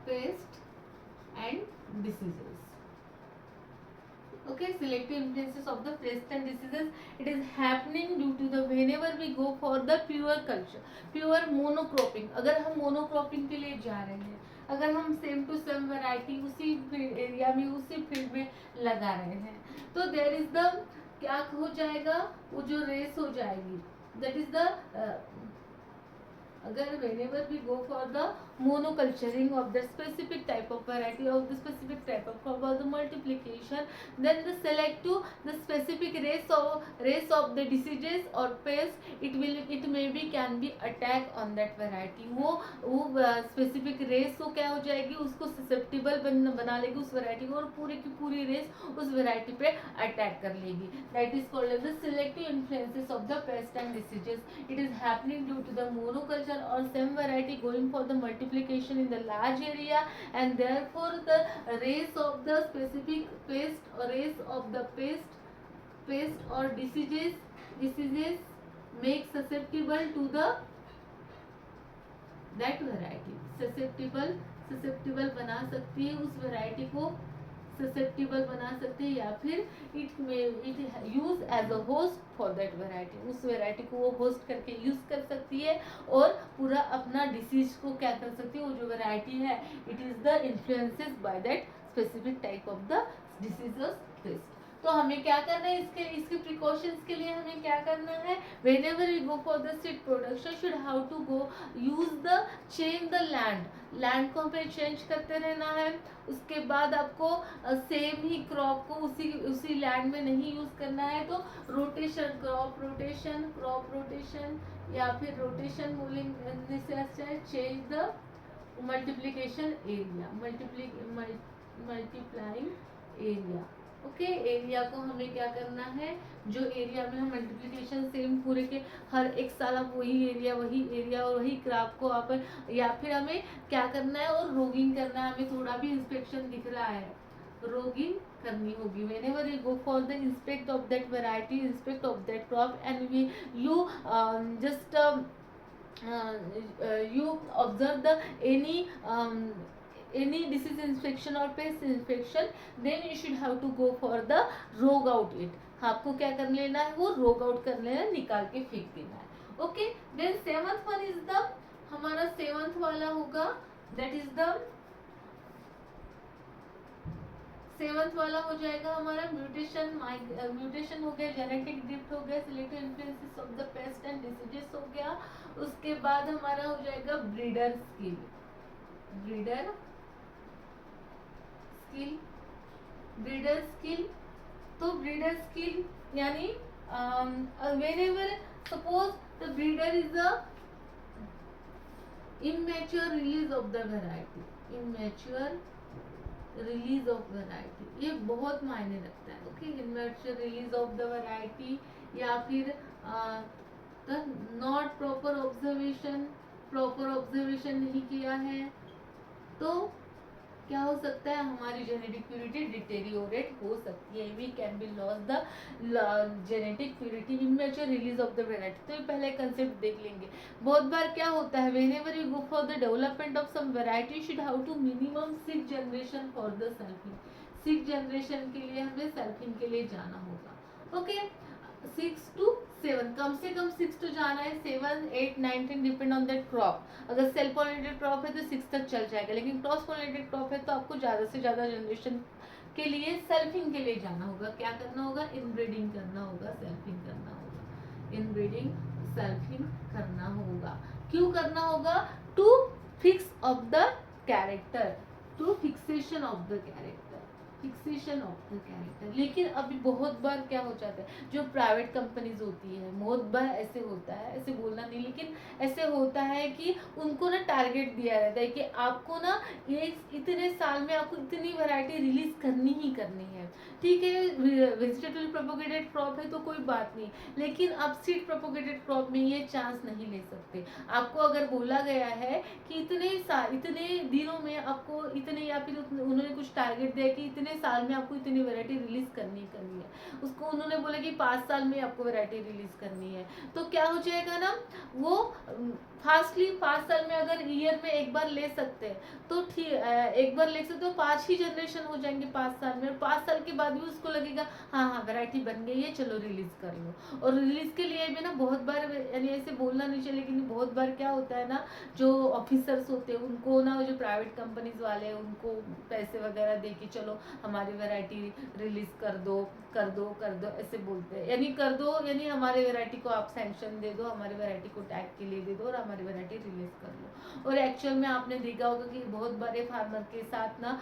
pest and diseases. Okay, selective influences of the pest and diseases. It is happening due to the whenever we go for the pure culture, pure monocropping. अगर हम monocropping के लिए जा रहे हैं, अगर हम same to same variety उसी एरिया में उसी फील्ड में लगा रहे हैं, तो देयर इज द क्या हो जाएगा, वो जो रेस हो जाएगी, दैट इज द अगर whenever we go for the monoculturing of the specific type of variety of the specific type of crop or the multiplication, then the select to the specific race of the diseases or pests, it may be can be attack on that variety. वो specific race को क्या हो जाएगी, उसको susceptible बना लेगी उस variety को, और पूरी की पूरी race उस variety पे attack कर लेगी. That is called as the selective influences of the pest and diseases. It is happening due to the monoculture or same variety going for the multiplication in the large area, and therefore the race of the specific pest or race of the pest or diseases make susceptible to the that variety. susceptible बना सकती है उस variety को, susceptible बना सकते हैं, या फिर it use as a host for that variety. उस variety को वो host करके use कर सकती है और पूरा अपना disease को क्या कर सकती है, वो जो variety है, it is the influences by that specific type of the diseases pest. तो हमें क्या करना है, इसके प्रिकॉशंस के लिए हमें क्या करना है, whenever we go for the seed production should have to go use the change the land को हमें चेंज करते रहना है. उसके बाद आपको सेम ही क्रॉप को उसी लैंड में नहीं यूज करना है, तो रोटेशन, क्रॉप रोटेशन या फिर रोटेशन बोलने से अच्छा है change the multiplication area, multiplying area. Okay, area को हमें क्या करना है, जो एरिया में हम मल्टीप्लिकेशन सेम पूरे के हर एक साल आप वही एरिया और वही क्रॉप को आप, या फिर हमें क्या करना है, और रोगिंग करना है. हमें थोड़ा भी इंस्पेक्शन दिख रहा है, रोगिंग करनी होगी. whenever you go for the inspect of that variety, inspect of that crop, and you just you observe the any disease infection or pest infection, then you should have to go for the rogue out it. आपको क्या कर लेना है, वो रोग out कर लेना है, निकाल के फेंक देना है. Okay, then 7th one is the हमारा 7th वाला होगा, दैट इज द 7th वाला हो जाएगा हमारा म्यूटेशन हो गया, जेनेटिक ड्रिफ्ट हो गया, selective influences of the paste and diseases हो गया. उसके बाद हमारा हो जाएगा ब्रीडर स्किल. तो ब्रीडर स्किल यानी whenever suppose the breeder is the immature release of the variety, ये बहुत मायने रखता है. Okay, immature release of the variety, या फिर नॉट प्रॉपर ऑब्जर्वेशन नहीं किया है, तो क्या हो सकता है, हमारी जेनेटिक प्योरिटी डिटेरियोरेट हो सकती है, we can be loss the genetic purity in mature release of the variety. तो ये पहले कंसेप्ट देख लेंगे। बहुत बार क्या होता है, whenever you go for the development of some variety should how to minimum 6 generation for the selfing. 6 generation के लिए हमें सेल्फिंग के लिए जाना होगा। ओके, 6 to 7, कम से कम 6 तो जाना है, 7 8 9 10 डिपेंड ऑन दैट क्रॉप। अगर सेल्फ पॉलिनेटेड क्रॉप है तो 6 तक चल जाएगा, लेकिन क्रॉस पॉलिनेटेड क्रॉप है तो आपको ज़्यादा से ज़्यादा जनरेशन के लिए सेल्फिंग के लिए जाना होगा। क्या करना होगा, इनब्रीडिंग करना होगा, सेल्फिंग करना होगा, इनब्रीडिंग सेल्फिंग करना होगा। क्यों करना होगा, to fix of the character, to fixation of the character, fixation of the character. लेकिन अभी बहुत बार क्या हो जाता है, जो प्राइवेट कंपनीज होती है, बहुत बार ऐसे होता है, ऐसे बोलना नहीं, लेकिन ऐसे होता है कि उनको ना टारगेट दिया रहता है कि आपको ना ये इतने साल में आपको इतनी वैरायटी रिलीज करनी ही करनी है। ठीक है, वेजिटेबल प्रोपोगेटेड क्रॉप है तो कोई बात नहीं, लेकिन आप सीड प्रोपोगेटेड क्रॉप में ये चांस नहीं ले सकते। आपको अगर बोला गया है कि इतने दिनों में आपको इतने, या फिर उन्होंने कुछ टारगेट दिया कि इतने साल में आपको इतनी वैरायटी रिलीज करनी है, उसको उन्होंने बोला कि 5 साल में आपको वैरायटी रिलीज करनी है, तो क्या हो जाएगा ना, वो फास्टली 5 साल में अगर ईयर में एक बार ले सकते हैं तो ठीक, एक बार ले सकते हो, 5 ही जनरेशन हो जाएंगे 5 साल में, और 5 साल के बाद भी उसको लगेगा हाँ हाँ वैरायटी बन गई है, चलो रिलीज कर लो। और रिलीज के लिए भी ना बहुत बार, यानी ऐसे बोलना नहीं चाहिए, लेकिन बहुत बार क्या होता है ना, जो ऑफिसर्स होते हैं उनको ना, जो प्राइवेट कंपनीज वाले हैं उनको पैसे वगैरह दे कि चलो हमारी वैरायटी रिलीज कर दो कर दो कर दो, ऐसे बोलते हैं, यानी कर दो, यानी हमारी वैरायटी को आप सैंक्शन दे दो, हमारी वैरायटी को टैग के लिए दे दो और हमारी वैरायटी रिलीज कर लो। और एक्चुअल में आपने देखा होगा कि बहुत बड़े फार्मर के साथ ना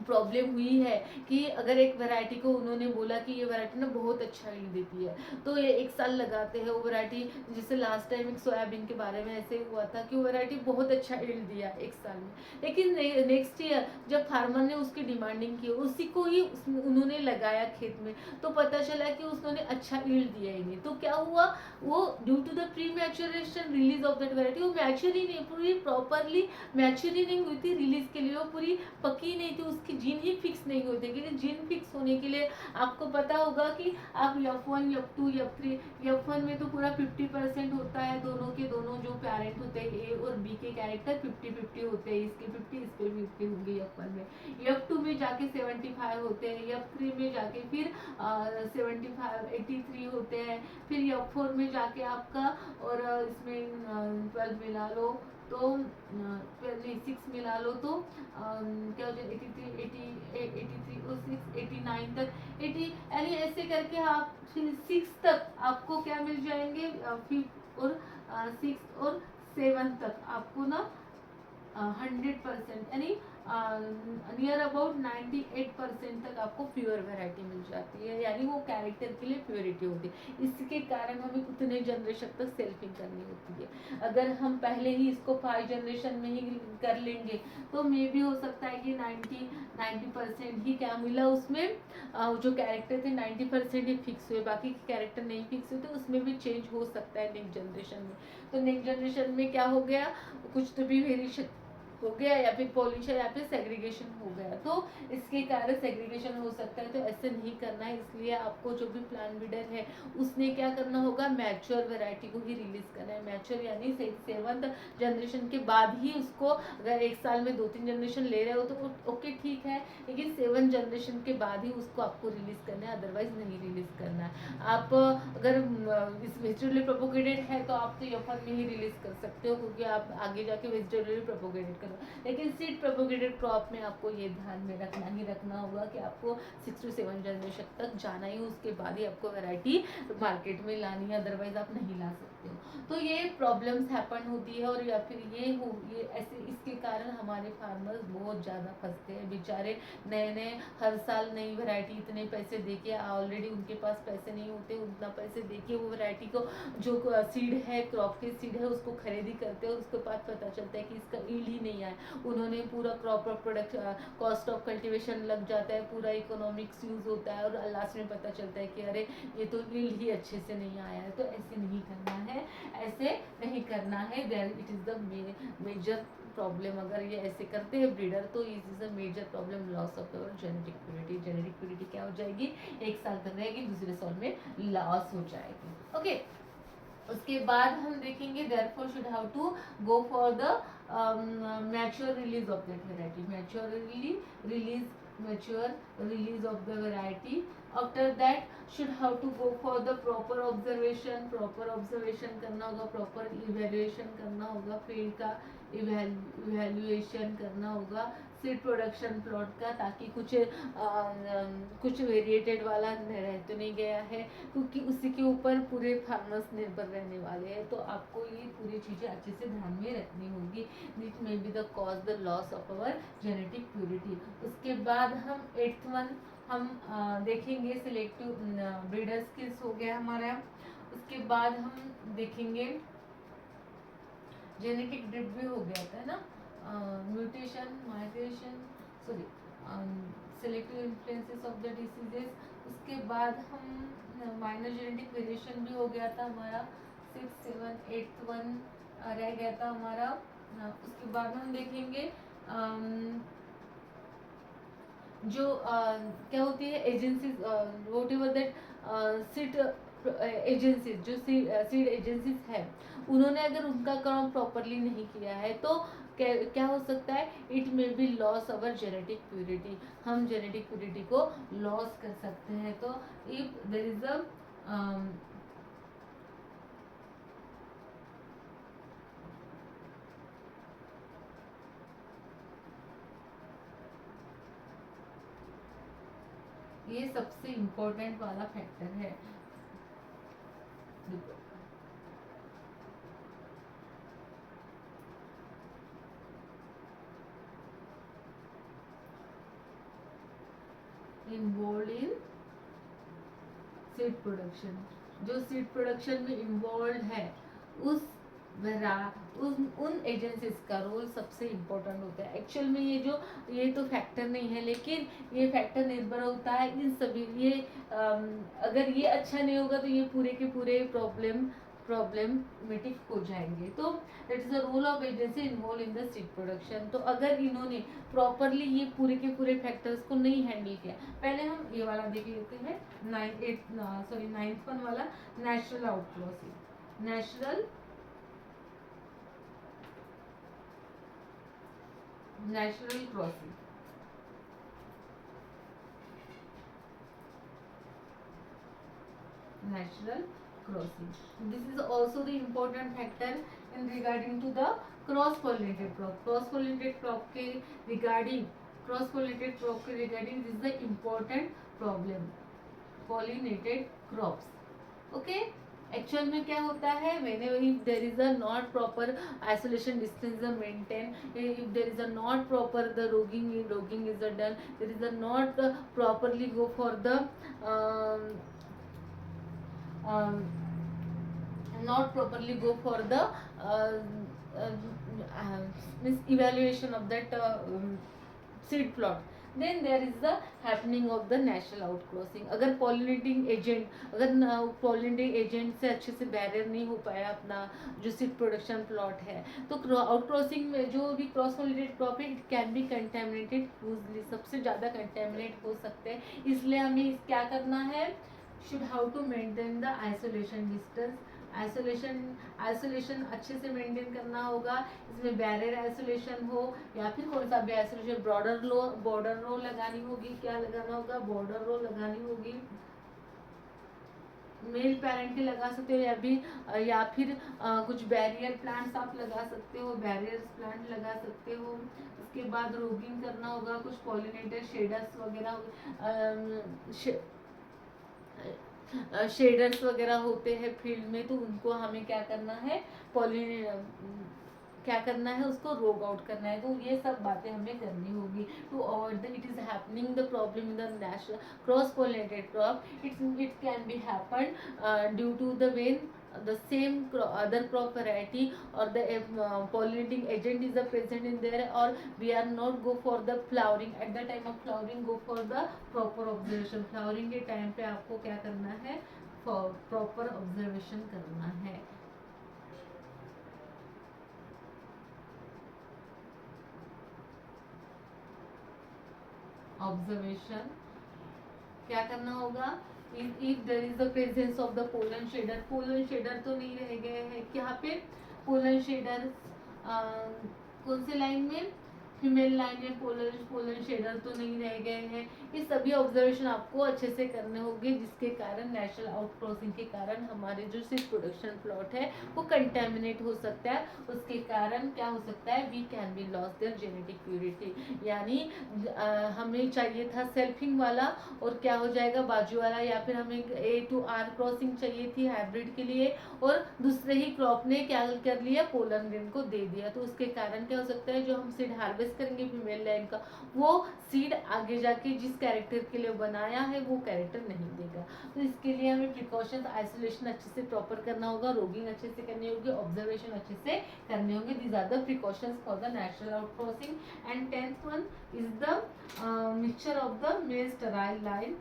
प्रॉब्लम हुई है कि अगर एक वैरायटी को उन्होंने बोला कि ये वैरायटी ना बहुत अच्छा ईल्ड देती है, तो ये 1 साल लगाते हैं वो वैरायटी। जैसे लास्ट टाइम एक सोयाबीन के बारे में ऐसे हुआ था कि वो वैरायटी बहुत अच्छा ईल्ड दिया 1 साल में, लेकिन नेक्स्ट ईयर जब फार्मर ने उसकी डिमांडिंग की, उसी को ही उन्होंने लगाया खेत में, तो पता चला कि उसने अच्छा ईल्ड दिया ही नहीं। तो क्या हुआ, वो due to the pre maturation release of that variety, वो मैच्योर ही नहीं, पूरी प्रॉपरली मैच्योर ही नहीं हुई थी रिलीज के लिए, वो पूरी पकी नहीं थी, उसकी जीन ही फिक्स नहीं हुए थे। क्योंकि जीन फिक्स होने के लिए आपको पता होगा कि आप F1 F2 F3, F1 में तो पूरा 50% होता है, दोनों के दोनों जो पेरेंट होते हैं ए और बी के कैरेक्टर 50-50 होते हैं, इसके 50 इस पे 50 होंगे F1 में, F2 में जाके 75 होते हैं, F3 में जाके फिर 75 83 होते हैं, फिर F4 में जाके आपका, और इसमें 12 मिला लो तो 6 मिला लो तो क्या हो जाए 83 83 और 6 89 तक 80, यानी ऐसे करके आप फिर 6 तक आपको क्या मिल जाएंगे, 5 और 6 और 7 तक आपको ना 100% यानी नियर अबाउट 98% तक आपको प्योर वैरायटी मिल जाती है, यानी वो कैरेक्टर के लिए प्योरिटी होती है। इसके कारण हमें उतने जनरेशन तक सेल्फिंग करनी होती है। अगर हम पहले ही इसको 5 जनरेशन में ही कर लेंगे तो मे भी हो सकता है कि 90% ही क्या मिला उसमें, जो कैरेक्टर थे 90% ही फिक्स हुए, बाकी के कैरेक्टर नहीं फिक्स हुए, तो उसमें भी चेंज हो सकता है नेक्स्ट जनरेशन में। तो नेक्स्ट जनरेशन में क्या हो गया, कुछ तो भी वेरिएशन हो गया, या फिर पॉलिनेशन या फिर सेग्रीगेशन हो गया, तो इसके कारण सेग्रीगेशन हो सकता है। तो ऐसे नहीं करना है, इसलिए आपको जो भी प्लांट ब्रीडर है उसने क्या करना होगा, मैच्योर वैरायटी को ही रिलीज करना है। मैच्योर यानी 7th जनरेशन के बाद ही उसको, अगर 1 साल में 2-3 जनरेशन ले रहे हो तो ओके ठीक है, लेकिन 7th जनरेशन के बाद ही उसको आपको रिलीज करना है, अदरवाइज नहीं रिलीज करना है। आप अगर इस वेजिटेबली प्रोपोगेटेड है तो आप तो F1 में ही रिलीज कर सकते हो, क्योंकि आप आगे जाके वेजिटेबली प्रोपोगेटेड करो, लेकिन सीड प्रोपोगेटेड क्रॉप में आपको ये ध्यान में रखना होगा कि आपको 6 to 7 जनरेशन तक जाना ही, उसके बाद ही आपको वैरायटी मार्केट में लानी है, अदरवाइज आप नहीं ला सकते हो। तो ये प्रॉब्लम्स हैपन होती है, और या फिर ये ऐसे, इसके कारण हमारे फार्मर्स बहुत ज़्यादा फंसते हैं बेचारे, नए हर साल नई वैरायटी इतने पैसे देके, ऑलरेडी उनके पास पैसे नहीं होते, उतना पैसे देके वो वैरायटी को, जो सीड है, क्रॉप के सीड है, उसको खरीदी करते हैं, उसके बाद पता चलता है कि इसका ईल्ड ही नहीं आया, उन्होंने पूरा crop of product, cost of cultivation लग जाता है, पूरा इकोनॉमिक्स यूज होता है, और लास्ट में पता चलता है कि अरे ये तो ईल्ड ही अच्छे से नहीं आया है। तो ऐसे नहीं करना है, ऐसे नहीं करना है, there it is the major problem, अगर ये ऐसे करते हैं ब्रीडर तो is is a major problem, loss of our genetic purity. Genetic purity क्या हो जाएगी, 1 साल तक रहेगी, दूसरे साल में लॉस हो जाएगी। ओके, उसके बाद हम देखेंगे therefore should have to go for the mature release of that variety, mature release of the variety. After that should have to go for the proper observation करना होगा, proper evaluation करना होगा, फील्ड का evaluation करना होगा, seed production plot का, ताकि कुछ वेरिएटेड वाला रह तो नहीं गया है, क्योंकि उसी के ऊपर पूरे फार्मर्स निर्भर रहने वाले हैं। तो आपको ये पूरी चीज़ें अच्छे से ध्यान में रखनी होगी। This may be the cause the loss of our genetic purity. उसके बाद हम 8th वन हम देखेंगे सिलेक्टिव ब्रीडर स्किल्स हो गया हमारा। उसके बाद हम देखेंगे जेनेटिक ड्रिफ्ट भी हो गया था ना, mutation, migration, sorry selective influences of the diseases. उसके बाद हम माइनर जेनेटिक वेरिएशन भी हो गया था हमारा, 6th 7th 8th वन रह गया था हमारा। उसके बाद हम देखेंगे जो क्या होती है agencies, what ever that seed agencies, जो सीड एजेंसीज है, उन्होंने अगर उनका काम प्रॉपरली नहीं किया है तो क्या हो सकता है, it may be loss our genetic purity, हम जेनेटिक प्योरिटी को लॉस कर सकते हैं। तो इफ देयर इज अ ये सबसे इम्पोर्टेंट वाला फैक्टर है। इन्वॉल्व इन सीड प्रोडक्शन, जो सीड प्रोडक्शन में इन्वॉल्व है उन एजेंसीज का रोल सबसे इम्पोर्टेंट होता है। एक्चुअल में ये तो फैक्टर नहीं है, लेकिन ये फैक्टर निर्भर होता है इन सभी, ये अगर ये अच्छा नहीं होगा तो ये पूरे के पूरे प्रॉब्लमेटिक हो जाएंगे। तो that is the role of agency involve in the seed production. तो अगर इन्होंने प्रॉपरली ये पूरे के पूरे फैक्टर्स को नहीं हैंडल किया, पहले हम ये वाला देख लेते हैं 9th वन वाला, natural outcrossing. Natural crossing, natural crossing. This is also the important factor in regarding to the cross pollinated crop. Cross pollinated crop के regarding this is the important problem, pollinated crops. Okay, actual में क्या होता है, whenever if there is a not proper isolation distance is maintained, if there is a not proper the rogging is done, there is a not properly go for the not properly go for the means evaluation of that seed plot, then there is the happening of the natural outcrossing. अगर pollinating agent से अच्छे से barrier नहीं हो पाया अपना जो seed production plot है, तो आउटक्रॉसिंग में जो भी क्रॉस पोलिनेटेड क्रॉप है, it can B contaminated usually, सबसे ज़्यादा कंटेमिनेट हो सकते हैं। इसलिए हमें क्या करना है, should have to maintain the isolation distance, isolation अच्छे से मेंटेन करना होगा। इसमें बैरियर आइसोलेशन हो या फिर कौन सा भी आइसोलेशन, बॉर्डर रो लगानी होगी, क्या लगाना होगा, बॉर्डर रो लगानी होगी। मेल पेरेंट के लगा सकते हो या फिर कुछ बैरियर प्लांट्स आप लगा सकते हो, बैरियर प्लांट लगा सकते हो। उसके बाद रोगिंग करना होगा, कुछ पॉलिनेटर शेडर्स वगैरह शेडर्स वगैरह होते हैं फील्ड में, तो उनको हमें क्या करना है, उसको रोग आउट करना है। तो ये सब बातें हमें करनी होगी to avoid the it is happening the problem in the national cross pollinated crop. It can be happen due to the when the same other crop variety or the pollinating agent is present in there, or we are not go for the flowering, at the time of flowering go for the proper observation। flowering के time पे आपको क्या करना है, proper observation करना है। Observation क्या करना होगा, if there is the presence of the pollen shedder, pollen shedder तो नहीं रह गए हैं यहाँ पे, पोलन शेडर कौन से लाइन में, फीमेल लाइन में पोलन पोलन शेडर तो नहीं रह गए हैं। ये सभी ऑब्जर्वेशन आपको अच्छे से करने होंगे, जिसके कारण नेचुरल आउट क्रॉसिंग के कारण हमारे जो सिर्फ प्रोडक्शन प्लॉट है वो कंटेमिनेट हो सकता है, उसके कारण क्या हो सकता है, we can be loss their genetic purity, यानी हमें चाहिए था सेल्फिंग वाला और क्या हो जाएगा बाजू वाला, या फिर हमें A to R क्रॉसिंग चाहिए थी हाइब्रिड के लिए और दूसरे ही क्रॉप ने क्या कर लिया, पोलन ग्रेन को दे दिया, तो उसके कारण क्या हो सकता है, जो हम सीड हार्वेस्ट करेंगे फीमेल लाइन का, वो सीड आगे जाके जिस कैरेक्टर के लिए बनाया है वो कैरेक्टर नहीं देगा। तो इसके लिए हमें प्रिकॉशंस, आइसोलेशन अच्छे से प्रॉपर करना होगा, रोगिंग अच्छे से करनी होगी, ऑब्जर्वेशन अच्छे से करने होंगे। These are the precautions for the natural out crossing. And 10th one is the mixture of the male sterile line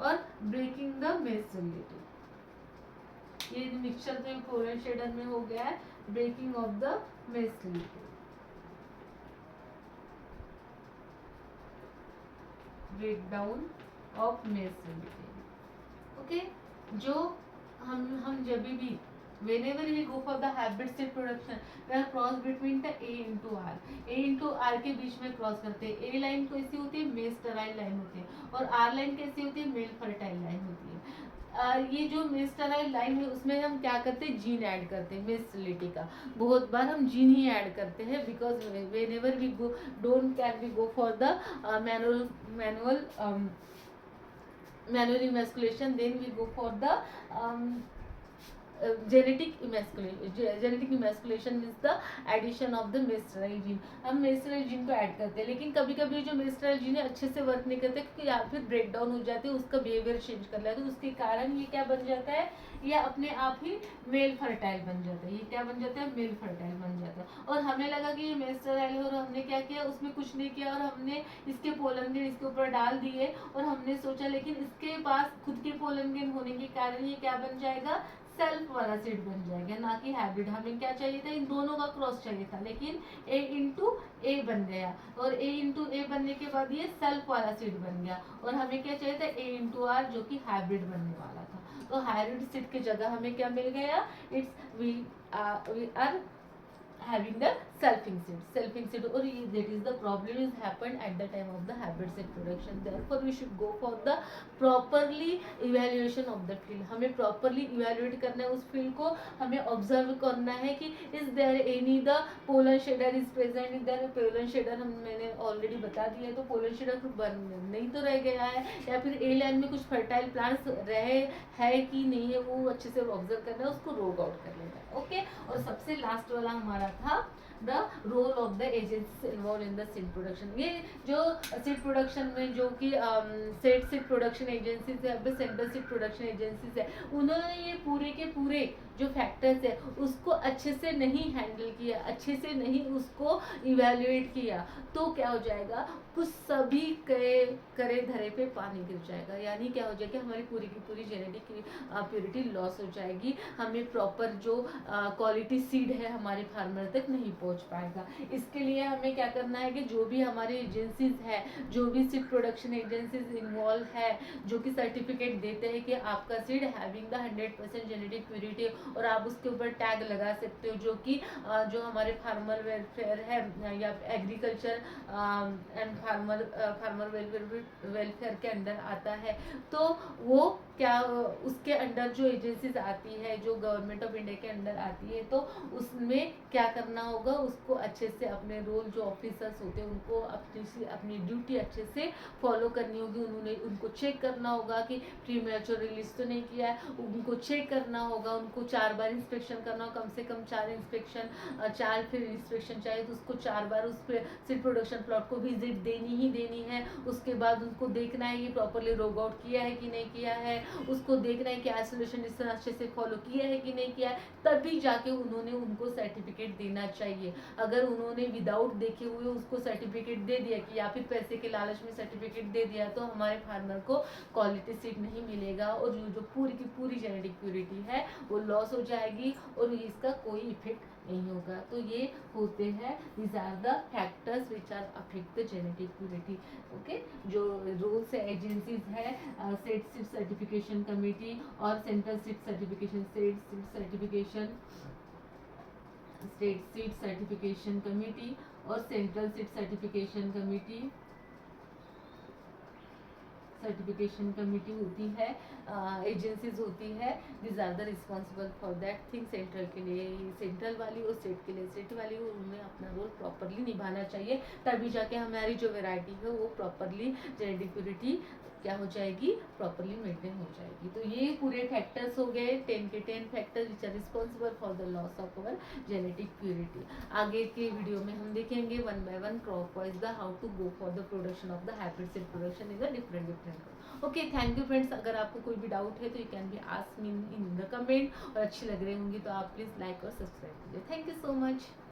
और ब्रेकिंग द मेल स्टेरिलिटी। ये मिक्सचर तो पोलन शेडर में हो गया है, breaking of the male sterility, breakdown of male sterility. Okay, जो हम जब भी whenever we go for the hybrid seed production we are cross between the A into R, A into R के बीच में क्रॉस करते हैं। A लाइन कैसी होती है, मेल स्टेराइल लाइन होती है, और R लाइन कैसी होती है, मेल फर्टाइल लाइन होती है। ये जो मेल स्टेराइल लाइन है उसमें हम क्या करते हैं, जीन ऐड करते हैं, मेल स्टेरिलिटी का बहुत बार हम जीन ही ऐड करते हैं, because whenever we go don't can we go for the manual emasculation, then we go for the genetic emasculation means the addition of the male gene. हम male gene को add करते हैं, लेकिन कभी कभी जो मेल जीन है अच्छे से वर्क नहीं करते, क्योंकि या फिर ब्रेक डाउन हो जाते हैं, उसका बिहेवियर चेंज कर लेते हैं, तो उसके कारण ये क्या बन जाता है, ये अपने आप ही मेल फर्टाइल बन जाता है। ये क्या बन जाता है, मेल फर्टाइल बन जाता है। और हमें लगा कि ये मेल स्टेराइल है और हमने क्या किया, उसमें कुछ नहीं किया और हमने इसके पोलन ग्रेन इसके ऊपर डाल दिए और हमने सोचा, लेकिन इसके पास खुद के पोलन ग्रेन होने के कारण ये क्या बन जाएगा, सेल्फ वाला सीड बन जाएगा, ना कि हाइब्रिड। हमें क्या चाहिए था, इन दोनों का क्रॉस चाहिए था, लेकिन A इंटू ए बन गया, और A इंटू ए बनने के बाद ये सेल्फ वाला सीड बन गया, और हमें क्या चाहिए था, A इंटू आर, जो कि हाइब्रिड बनने वाला था। तो हाइब्रिड सीड की जगह हमें क्या मिल गया, it's we are having the selfing seed, or that is the problem is happened at the time of the hybrid seed production. Therefore we should go for the properly evaluation of the field. हमें properly evaluate करना है उस field को, हमें observe करना है कि is there any the pollen shader is present, is there pollen shader मैंने already बता दिया है, तो pollen shader बन नहीं तो रह गया है, या फिर A लाइन में कुछ fertile plants रहे है कि नहीं है, वो अच्छे से ऑब्जर्व करना है, उसको रोग आउट कर लेना है। ओके, और सबसे लास्ट वाला हमारा था the role of the agencies involve in the seed production. ये जो सीड प्रोडक्शन में जो कि स्टेट सीड प्रोडक्शन एजेंसीज है, सेंट्रल सीड प्रोडक्शन एजेंसीज है, उन्होंने ये पूरे के पूरे जो फैक्टर्स है उसको अच्छे से नहीं हैंडल किया, अच्छे से नहीं उसको इवेल्युएट किया, तो क्या हो जाएगा, कुछ सभी करे धरे पे पानी गिर जाएगा, यानी क्या हो जाएगा, हमारी पूरी की पूरी जेनेटिक प्योरिटी लॉस हो जाएगी, हमें प्रॉपर जो क्वालिटी सीड है हमारे फार्मर तक नहीं पहुंच पाएगा। इसके लिए हमें क्या करना है कि जो भी हमारे एजेंसीज है, जो भी सीड प्रोडक्शन एजेंसीज इन्वॉल्व है, जो कि सर्टिफिकेट देते हैं कि आपका seed having the 100% genetic purity, और आप उसके ऊपर टैग लगा सकते हो, जो कि जो हमारे फार्मर वेलफेयर है या एग्रीकल्चर एंड फार्मर वेलफेयर के अंडर आता है, तो वो क्या उसके अंडर जो एजेंसीज आती है, जो गवर्नमेंट ऑफ इंडिया के अंडर आती है, तो उसमें क्या करना होगा, उसको अच्छे से अपने रोल जो ऑफिसर्स होते हैं उनको अपनी ड्यूटी अच्छे से फॉलो करनी होगी। उन्होंने उनको चेक करना होगा कि प्रीमैच्योर रिलीज तो नहीं किया है, उनको चेक करना होगा, उनको 4 बार इंस्पेक्शन करना होगा, कम से कम 4 इंस्पेक्शन, 4 फिर इंस्पेक्शन चाहिए तो उसको 4 बार उस सीड प्रोडक्शन प्लॉट को विजिट देनी ही देनी है। उसके बाद उनको देखना है ये प्रॉपरली रोग आउट किया है कि नहीं किया है, उसको देखना है कि आइसोलेशन इस तरह अच्छे से फॉलो किया है कि नहीं किया है, तभी जाके उन्होंने उनको सर्टिफिकेट देना चाहिए। अगर उन्होंने विदाउट देखे हुए उसको सर्टिफिकेट दे दिया कि या फिर पैसे के लालच में सर्टिफिकेट दे दिया, तो हमारे फार्मर को क्वालिटी सीड नहीं मिलेगा, और जो पूरी की पूरी जेनेटिक प्योरिटी है वो लॉस हो जाएगी, और इसका कोई इफेक्ट नहीं होगा। तो ये होते हैं, these are the factors which are affect the genetic purity। Okay, जो रूल्स एजेंसीज है, स्टेट सीड सर्टिफिकेशन कमेटी और central seed certification, state seed certification committee और सेंट्रल सीड सर्टिफिकेशन कमेटी होती है, एजेंसीज होती है। This are the responsible for that thing. Central के लिए सेंट्रल वाली और स्टेट के लिए स्टेट वाली, उन्हें अपना रोल प्रॉपरली निभाना चाहिए, तभी जाके हमारी जो वैरायटी है वो प्रॉपरली जेनेटिक प्योरिटी क्या हो जाएगी, प्रॉपरली मेंटेन हो जाएगी। तो ये पूरे फैक्टर्स हो गए, 10 के 10 factors which are responsible for the loss of our genetic purity. आगे के वीडियो में हम देखेंगे one by one crop wise the how to go for the production of the hybrid seed production is a different. Okay, thank you friends. अगर आपको कोई भी doubt है तो you can be ask me in the comment, और अच्छी लग रही होंगी तो आप प्लीज लाइक और सब्सक्राइब कीजिए। Thank you so much.